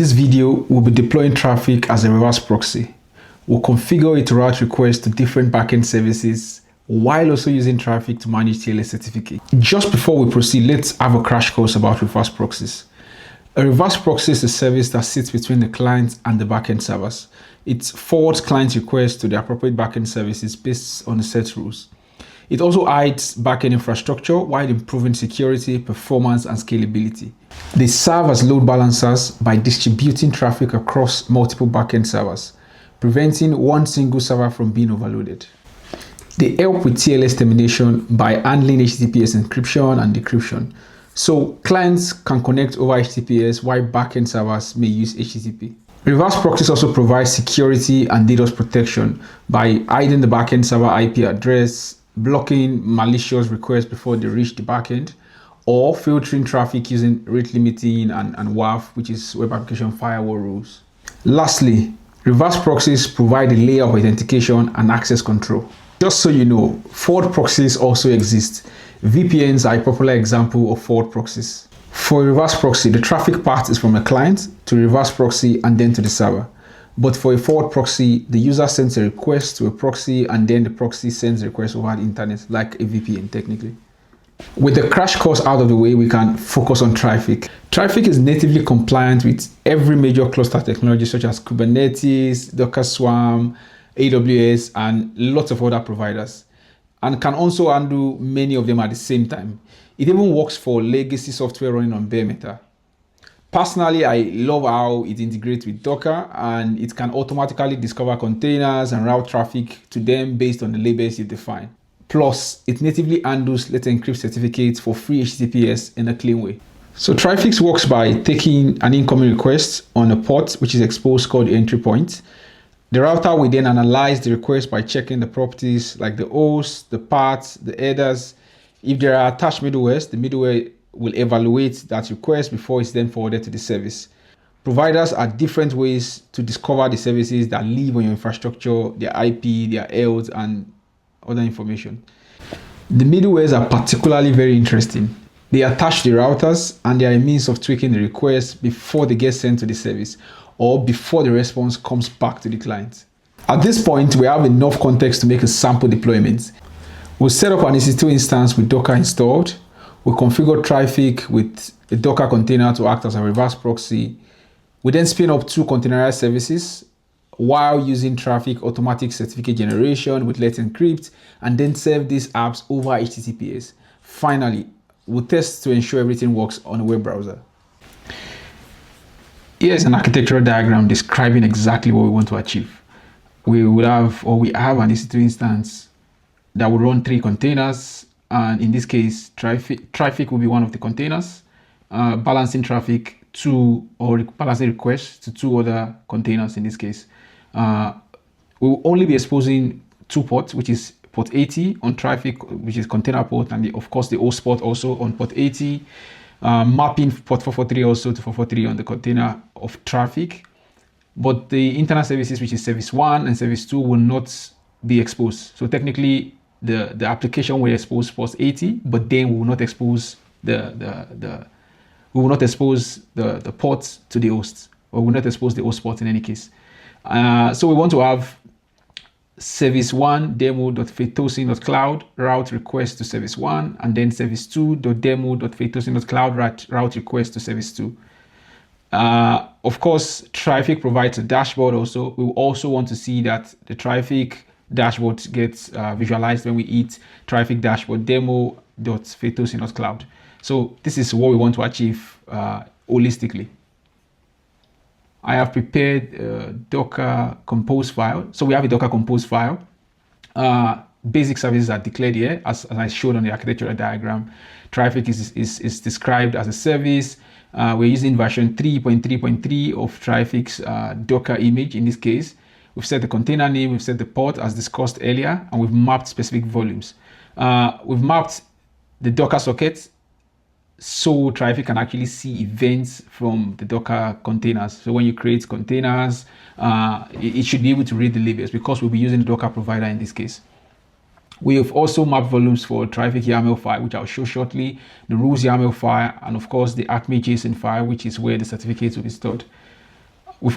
this video, we'll be deploying Traefik as a reverse proxy. We'll configure it to route requests to different backend services while also using Traefik to manage TLS certificate. Just before we proceed, let's have a crash course about reverse proxies. A reverse proxy is a service that sits between the client and the backend servers. It forwards client requests to the appropriate backend services based on the set rules. It also hides backend infrastructure while improving security, performance, and scalability. They serve as load balancers by distributing traffic across multiple backend servers, preventing one single server from being overloaded. They help with TLS termination by handling HTTPS encryption and decryption. So clients can connect over HTTPS while backend servers may use HTTP. Reverse proxies also provide security and DDoS protection by hiding the backend server IP address, blocking malicious requests before they reach the backend, or filtering traffic using rate limiting and WAF, which is Web Application Firewall rules. Lastly, reverse proxies provide a layer of authentication and access control. Just so you know, forward proxies also exist. VPNs are a popular example of forward proxies. For a reverse proxy, the traffic path is from a client to a reverse proxy and then to the server. But for a forward proxy, the user sends a request to a proxy and then the proxy sends a request over the internet, like a VPN technically. With the crash course out of the way, we can focus on Traefik. Traefik is natively compliant with every major cluster technology such as Kubernetes, Docker Swarm, AWS, and lots of other providers, and can also handle many of them at the same time. It even works for legacy software running on bare metal. Personally, I love how it integrates with Docker, and it can automatically discover containers and route traffic to them based on the labels you define. Plus, it natively handles Let's Encrypt certificates for free HTTPS in a clean way. So Traefik works by taking an incoming request on a port which is exposed called the entry point. The router will then analyze the request by checking the properties like the host, the paths, the headers. If there are attached middlewares, the middleware will evaluate that request before it's then forwarded to the service. Providers are different ways to discover the services that live on your infrastructure, their IP, their health, and other information. The middlewares are particularly very interesting. They attach the routers and they are a means of tweaking the request before they get sent to the service or before the response comes back to the client. At this point, we have enough context to make a sample deployment. We'll set up an EC2 instance with Docker installed. We'll configure Traefik with a Docker container to act as a reverse proxy. We then spin up 2 containerized services while using Traefik automatic certificate generation with Let's Encrypt, and then serve these apps over HTTPS. Finally, we'll test to ensure everything works on a web browser. Here's an architectural diagram describing exactly what we want to achieve. We have an EC2 instance that will run 3 containers. And in this case, Traefik will be one of the containers, balancing traffic balancing requests to 2 other containers in this case. We will only be exposing 2 ports, which is port 80 on Traefik, which is container port, and of course the host port also on port 80, mapping port 443 also to 443 on the container of Traefik. But the internal services, which is service 1 and service 2, will not be exposed. So technically, the application will expose port 80, but then we will not expose the ports to the host, or we will not expose the host port in any case. So we want to have service 1 demo.feitosin.cloud route request to service 1, and then service 2.demo.feitosin.cloud route request to service 2. Of course, Traefik provides a dashboard also. We will also want to see that the Traefik dashboard gets visualized when we hit Traefik dashboard demo.feitosin.cloud. So this is what we want to achieve holistically. I have prepared a Docker compose file. So we have a Docker compose file. Basic services are declared here as I showed on the architectural diagram. Traefik is described as a service. We're using version 3.3.3 of Traefik's Docker image in this case. We've set the container name, we've set the port as discussed earlier, and we've mapped specific volumes. We've mapped the Docker socket so Traefik can actually see events from the Docker containers. So when you create containers, it should be able to read the labels because we'll be using the Docker provider in this case. We have also mapped volumes for Traefik YAML file, which I'll show shortly, the rules YAML file, and of course the ACME JSON file, which is where the certificates will be stored.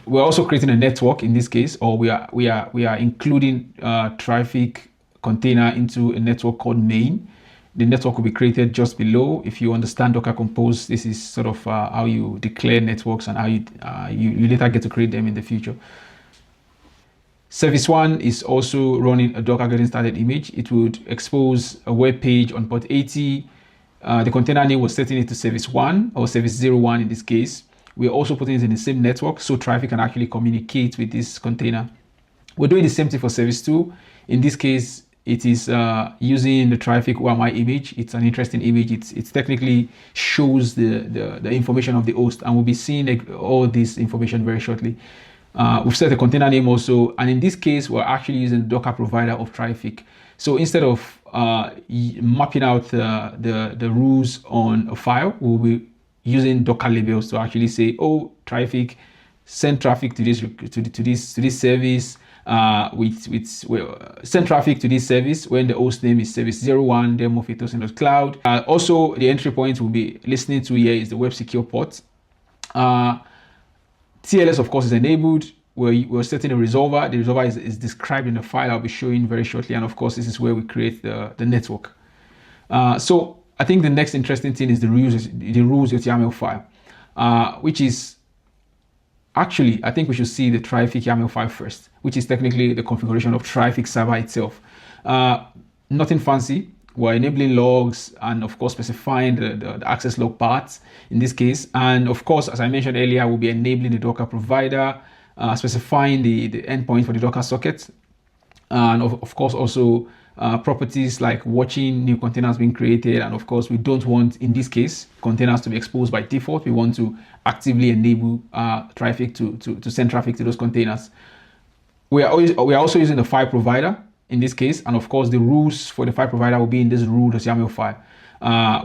We're also creating a network in this case, or we are including Traefik container into a network called main. The network will be created just below. If you understand Docker Compose, this is sort of how you declare networks and how you later get to create them in the future. Service 1 is also running a Docker getting started image. It would expose a web page on port 80. The container name was setting it to service 1 or service 01 in this case. We're also putting it in the same network so Traefik can actually communicate with this container. We're doing the same thing for service 2. In this case, it is using the Traefik OMI image. It's an interesting image. It technically shows the information of the host, and we'll be seeing all this information very shortly. We've set a container name also, and in this case, we're actually using the Docker provider of Traefik. So instead of mapping out the rules on a file, we'll be using Docker labels to actually say, oh, Traefik, send traffic to this service. Send traffic to this service when the host name is service 01 demo.cloud. Also, the entry point we'll be listening to here is the web secure port. TLS, of course, is enabled. We're setting a resolver. The resolver is described in the file I'll be showing very shortly. And of course, this is where we create the network. So I think the next interesting thing is the rules.yaml file, which is actually, I think we should see the Traefik YAML file first, which is technically the configuration of Traefik server itself. Nothing fancy. We're enabling logs and of course specifying the access log parts in this case. And of course, as I mentioned earlier, we'll be enabling the Docker provider, specifying the endpoint for the Docker socket. And of course also properties like watching new containers being created. And of course, we don't want, in this case, containers to be exposed by default. We want to actively enable Traefik to send traffic to those containers. We are also using the file provider in this case. And of course, the rules for the file provider will be in this rule.yaml file.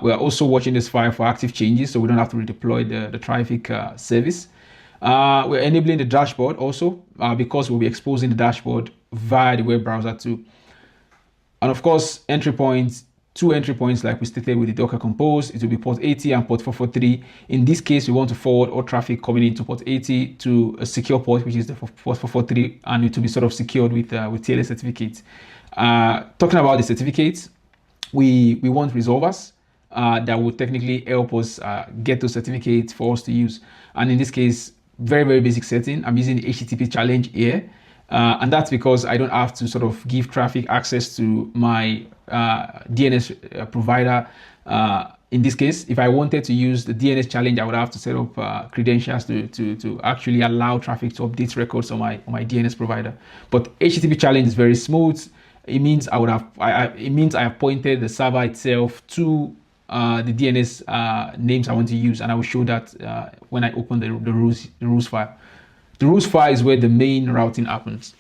We are also watching this file for active changes, so we don't have to redeploy the Traefik service. We're enabling the dashboard also because we'll be exposing the dashboard via the web browser too. And of course, entry points, 2 entry points like we stated with the Docker Compose. It will be port 80 and port 443. In this case, we want to forward all traffic coming into port 80 to a secure port, which is the port 443, and it will be sort of secured with TLS certificates. Talking about the certificates, we want resolvers that will technically help us get those certificates for us to use. And in this case, very, very basic setting. I'm using the HTTP challenge here. And that's because I don't have to sort of give Traefik access to my DNS provider. In this case, if I wanted to use the DNS challenge, I would have to set up credentials to actually allow Traefik to update records on my DNS provider. But HTTP challenge is very smooth. It means I have pointed the server itself to the DNS names I want to use, and I will show that when I open the rules file. The rules file is where the main routing happens.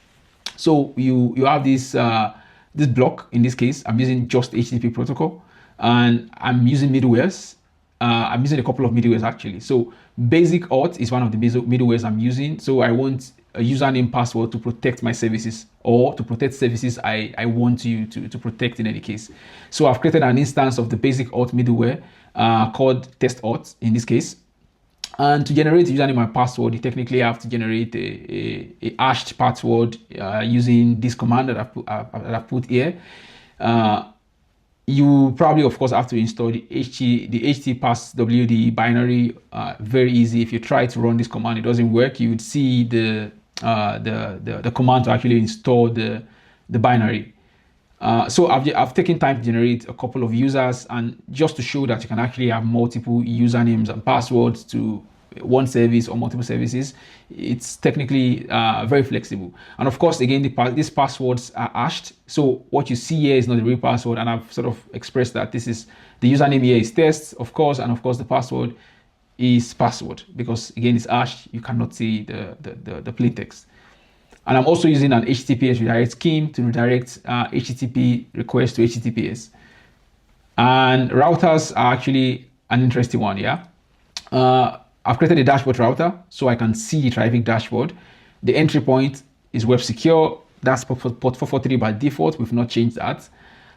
So you have this this block. In this case, I'm using just HTTP protocol, and I'm using middlewares. I'm using a couple of middlewares actually. So basic auth is one of the middlewares I'm using. So I want a username password to protect my services, or to protect services I want you to protect in any case. So I've created an instance of the basic auth middleware called test auth in this case. And to generate a username and password, you technically have to generate a hashed password using this command that I've put here. You probably, of course, have to install the htpasswd binary. Very easy. If you try to run this command, it doesn't work. You would see the command to actually install the binary. So I've taken time to generate a couple of users, and just to show that you can actually have multiple usernames and passwords to one service or multiple services. It's technically very flexible. And of course, again, these passwords are hashed. So what you see here is not the real password, and I've sort of expressed that this is the username here is test, of course, and of course the password is password, because again it's hashed. You cannot see the plain text. And I'm also using an HTTPS redirect scheme to redirect HTTP requests to HTTPS. And routers are actually an interesting one, yeah? I've created a dashboard router so I can see the Traefik dashboard. The entry point is web secure. That's port 443 by default. We've not changed that.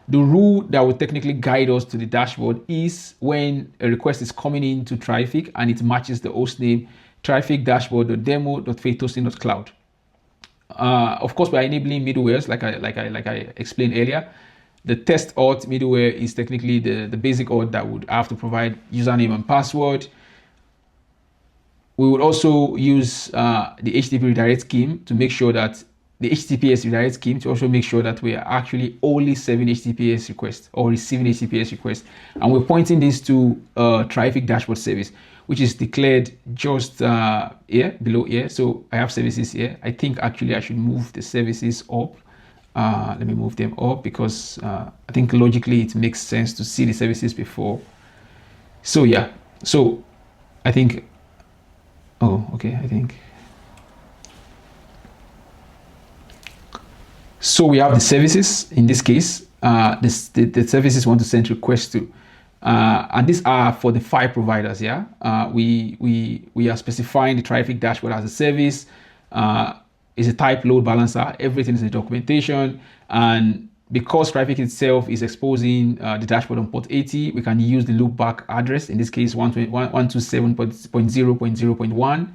The rule that will technically guide us to the dashboard is when a request is coming into Traefik and it matches the host name, Traefik dashboard.demo.faithhosting.cloud. Of course, we are enabling middlewares, like I explained earlier. The test auth middleware is technically the basic auth that would have to provide username and password. We would also use the HTTP redirect scheme to make sure that the HTTPS redirect scheme to also make sure that we are actually only serving HTTPS requests or receiving HTTPS requests. And we're pointing this to Traefik dashboard service, which is declared just here, below here. So I have services here. I think actually I should move the services up. Let me move them up because I think logically it makes sense to see the services before. So yeah, so I think, oh, okay, I think. So we have the services in this case, the services want to send requests to, and these are for the 5 providers. Yeah, we are specifying the Traefik dashboard as a service. Is a type load balancer. Everything is in the documentation, and because Traefik itself is exposing the dashboard on port 80, we can use the loopback address. In this case, 127.0.0.1.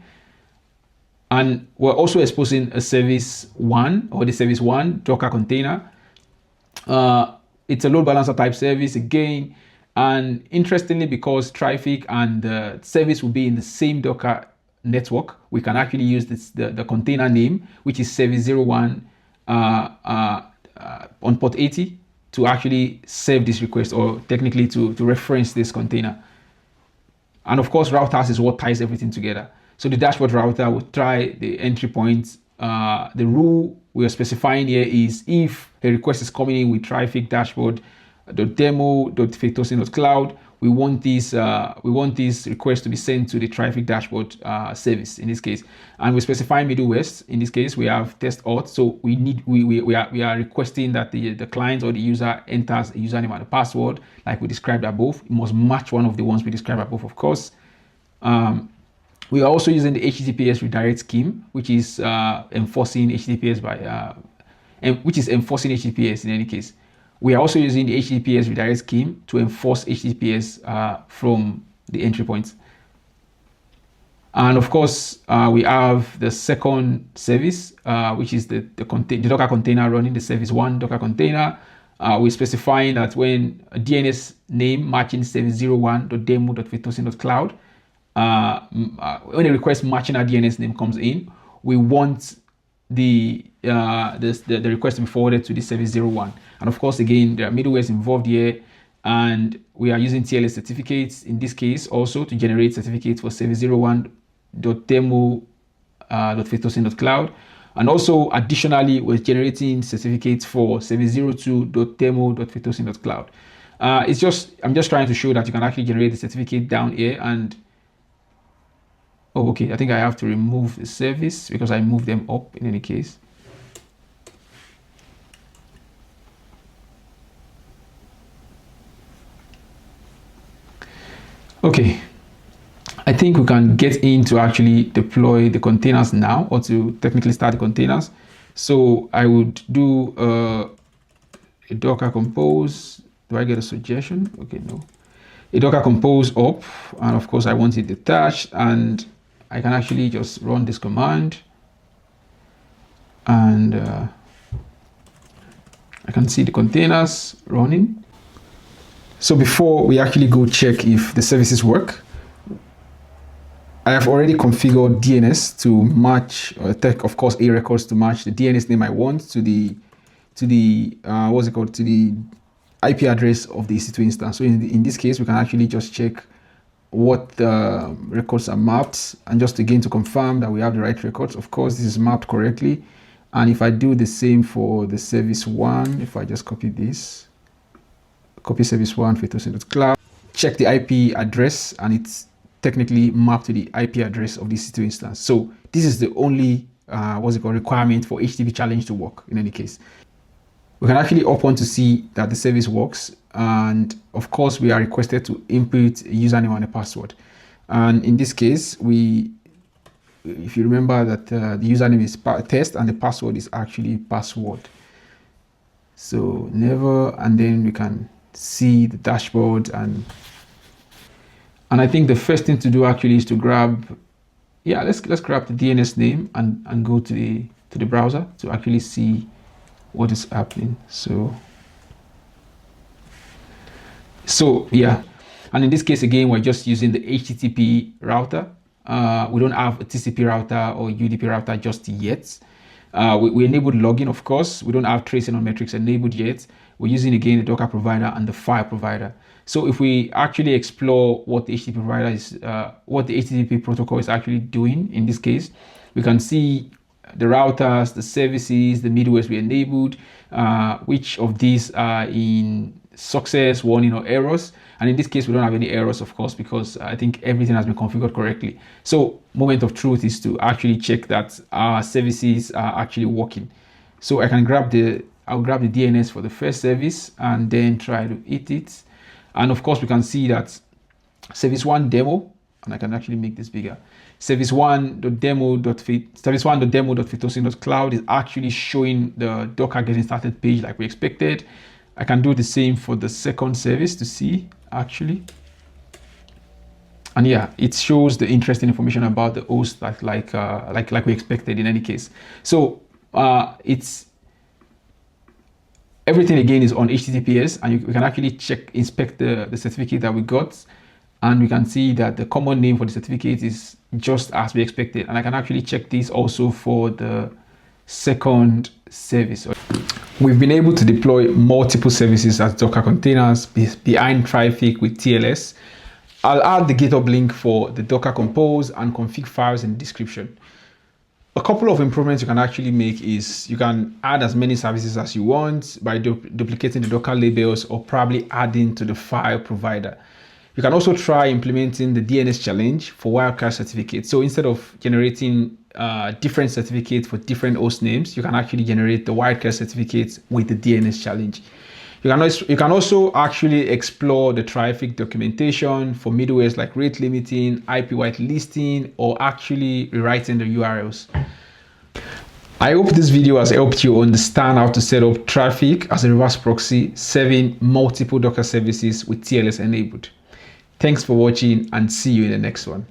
And we're also exposing a service 1 or the service 1 Docker container. It's a load balancer type service again. And interestingly, because Traefik and the service will be in the same Docker network, we can actually use the container name, which is service 01 on port 80 to actually save this request, or technically to reference this container. And of course, routers is what ties everything together. So the dashboard router will try the entry points. The rule we are specifying here is if a request is coming in with Traefik dashboard.demo.faithhosting.cloud, we want this request to be sent to the Traefik dashboard service in this case. And we're specifying middlewares. In this case, we have test auth. So we are requesting that the client or the user enters a username and a password like we described above. It must match one of the ones we described above, of course. We are also using the HTTPS redirect scheme, which is enforcing HTTPS which is enforcing HTTPS in any case. We are also using the HTTPS redirect scheme to enforce HTTPS from the entry points. And of course, we have the second service, which is the Docker container running the service 1 Docker container. We're specifying that when a DNS name matching service 01.demo.faithhosting.cloud, when a request matching our DNS name comes in, we want the request to be forwarded to the service 01. And of course, again, there are middlewares involved here, and we are using TLS certificates in this case also to generate certificates for service 01.demo.faithhosting.cloud. And also additionally, we're generating certificates for service 02.demo.faithhosting.cloud. I'm just trying to show that you can actually generate the certificate down here. And oh, okay, I think I have to remove the service because I moved them up in any case. Okay, I think we can get in to actually deploy the containers now, or to technically start the containers. So I would do a Docker compose. Do I get a suggestion? Okay, no. A Docker compose up, and of course I want it detached, and I can actually just run this command, and I can see the containers running. So before we actually go check if the services work, I have already configured DNS to match, or of course A records to match the DNS name I want to the what's it called, to the IP address of the EC2 instance. So in this case, we can actually just check what records are mapped, and just again to confirm that we have the right records. Of course, this is mapped correctly. And if I do the same for the service 1, if I just copy this, copy service 1 faithhosting.cloud, check the IP address, and it's technically mapped to the IP address of the EC2 instance. So this is the only requirement for HTTP challenge to work in any case. We can actually opt on to see that the service works, and of course we are requested to input a username and a password. And in this case, if you remember that the username is test and the password is actually password. So never, and then we can see the dashboard, and I think the first thing to do actually is to grab yeah, let's grab the DNS name and go to the browser to actually see what is happening. So yeah, and in this case again, we're just using the HTTP router. We don't have a TCP router or UDP router just yet. We enabled logging, of course. We don't have tracing or metrics enabled yet. We're using again the Docker provider and the file provider. So if we actually explore what the HTTP provider is, what the HTTP protocol is actually doing in this case, we can see the routers, the services, the middlewares we enabled, which of these are in success, warning, or errors. And in this case, we don't have any errors, of course, because I think everything has been configured correctly. So moment of truth is to actually check that our services are actually working. So I can I'll grab the DNS for the first service and then try to hit it. And of course, we can see that service 1 demo, and I can actually make this bigger. Service 1.demo.fitosin.cloud is actually showing the Docker getting started page like we expected. I can do the same for the second service to see actually. And yeah, it shows the interesting information about the host like we expected in any case. So it's everything again is on HTTPS, and we can actually inspect the certificate that we got, and we can see that the common name for the certificate is just as we expected. And I can actually check this also for the second service. We've been able to deploy multiple services as Docker containers behind Traefik with TLS. I'll add the GitHub link for the Docker Compose and config files in the description. A couple of improvements you can actually make is you can add as many services as you want by duplicating the Docker labels or probably adding to the file provider. You can also try implementing the DNS challenge for wildcard certificates. So instead of generating different certificates for different host names, you can actually generate the wildcard certificates with the DNS challenge. You can also actually explore the Traefik documentation for middlewares like rate limiting, IP whitelisting, or actually rewriting the URLs. I hope this video has helped you understand how to set up Traefik as a reverse proxy serving multiple Docker services with TLS enabled. Thanks for watching and see you in the next one.